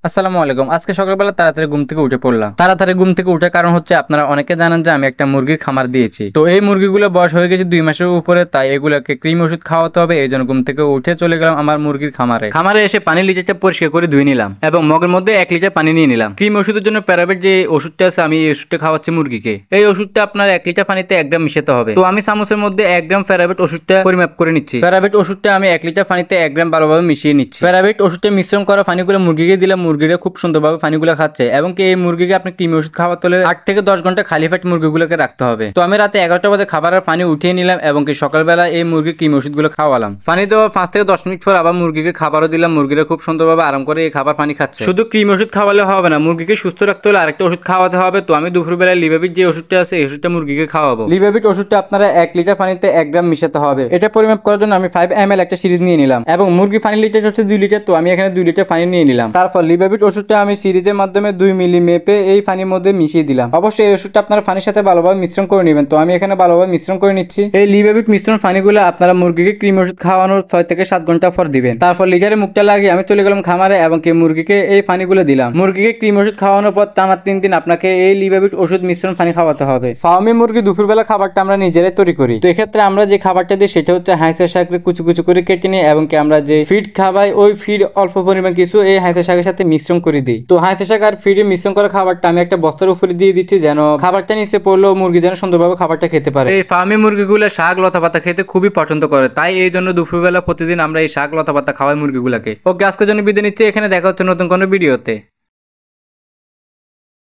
আসসালামু আলাইকুম। আজকে সকালবেলা তাড়াতাড়ি ঘুম থেকে উঠে পড়লাম। তাড়াতাড়ি ঘুম থেকে উঠার কারণ হচ্ছে আপনারা অনেকে জানেন যে আমি একটা মুরগির খামার দিয়েছি। তো এই মুরগিগুলো বয়স হয়ে গেছে 2 মাসের উপরে, তাই এগুলোকে ক্রিম ওষুধ খাওয়াতে হবে। এই জন্য ঘুম থেকে উঠে চলে গেলাম আমার মুরগির খামারে। খামারে এসে পানির লিটারটা পরিষ্কার করে ধুয়ে নিলাম এবং মগের মধ্যে 1 লিটার পানি নিয়ে নিলাম। ক্রিম ওষুধের জন্য প্যারাবেট যে ওষুধটা আছে আমি এই ওষুধটা খাওয়াচ্ছি মুরগিকে। এই ওষুধটা আপনার 1 লিটার পানিতে 1 গ্রাম মিশাতে হবে। তো আমি চামচের মধ্যে 1 গ্রাম প্যারাবেট ওষুধটা পরিমাপ করে নিচ্ছি। প্যারাবেট ওষুধটা আমি 1 লিটার পানিতে 1 গ্রাম ভালোভাবে মিশিয়ে নিচ্ছি। প্যারাবেট ওষুধটা মিশ্রণ করা পানিগুলো মুরগিকে দিলাম। মুরগিরা খুব সুন্দরভাবে পানিগুলো খাচ্ছে এবং কি এই মুরগিকে আপনি কৃমি ওষুধ খাওয়াতে হলে 8 থেকে 10 ঘন্টা খালি পেট মুরগিগুলোকে রাখতে হবে। তো আমি রাতে 11টা বাজে খাবারের পানি উঠিয়ে নিলাম এবং কি সকালবেলা এই মুরগির কৃমি ওষুধগুলো খাওয়ালাম। পানি দেওয়ার 5 থেকে 10 মিনিট পর আবার মুরগিকে খাবারও দিলাম। মুরগিরা খুব সুন্দরভাবে আরাম করে এই খাবার পানি খাচ্ছে। শুধু কৃমি ওষুধ খাওয়ালে হবে না, মুরগিকে সুস্থ রাখতে হলে আরেকটা ওষুধ খাওয়াতে হবে। তো আমি দুপুরবেলায় লিভাবিট যে ওষুধটা আছে এই ওষুধটা মুরগিকে খাওয়াবো। লিভাবিট ওষুধটা আপনারা 1 লিটার পানিতে 1 গ্রাম মিশাতে হবে। এটা পরিমাপ করার জন্য আমি 5 ml একটা সিরিজ নিয়ে নিলাম এবং মুরগি পানি লিটার হচ্ছে 2 লিটার, তো আমি এখানে 2 লিটার পানি নিয়ে নিলাম। তারপর লিভাবিট ওষুধটা আমি সিরিজের মাধ্যমে 2 মিলি মেপে এই পানির মধ্যে মিশিয়ে দিলাম। অবশ্যই এই ওষুধটা আপনারা পানির সাথে ভালোভাবে মিশ্রণ করে নেবেন। তো আমি এখানে ভালোভাবে মিশ্রণ করে নিচ্ছি। এই লিভাবিট মিশ্রণ পানিগুলো আপনারা মুরগিকে কৃমি ওষুধ খাওয়ানোর 6 থেকে 7 ঘন্টা পর দিবেন। তারপর লিটারে মুখটা লাগিয়ে আমি চলে গেলাম খামারে এবং কি মুরগিকে এই পানিগুলো দিলাম। মুরগিকে কৃমি ওষুধ খাওয়ানোর পর টানা 3 দিন আপনাকে এই লিভাবিট ওষুধ মিশ্রণ পানি খাওয়াতে হবে। ফার্মে মুরগি দুপুরবেলা খাবারটা আমরা নিজেরাই তৈরি করি। তো এক্ষেত্রে আমরা যে খাবারটা দিই সেটা হচ্ছে হাঁসের শাককে কুচু কুচু করে কেটে নিই এবং কি আমরা যে ফিড খাওয়াই ওই ফিড অল্প পরিমাণ কিছু এই হাঁসের শাকের সাথে মিশ্রণ করে দিই। তো হাঁসের শাক আর ফিডে মিশ্রণ করা খাবারটা আমি একটা বস্তার উপরে দিয়ে দিচ্ছি যেন খাবারটা নিচে পড়লেও মুরগি যেন সুন্দরভাবে খাবারটা খেতে পারে। এই ফার্মে মুরগিগুলো শাক লতা পাতা খেতে খুবই পছন্দ করে, তাই এই জন্য দুপুরবেলা প্রতিদিন আমরা এই শাক লতা পাতা খাওয়াই মুরগিগুলোকে। ওকে, আজকের জন্য বিদায় নিচ্ছি। এখানে দেখা হচ্ছে নতুন কোনো ভিডিওতে।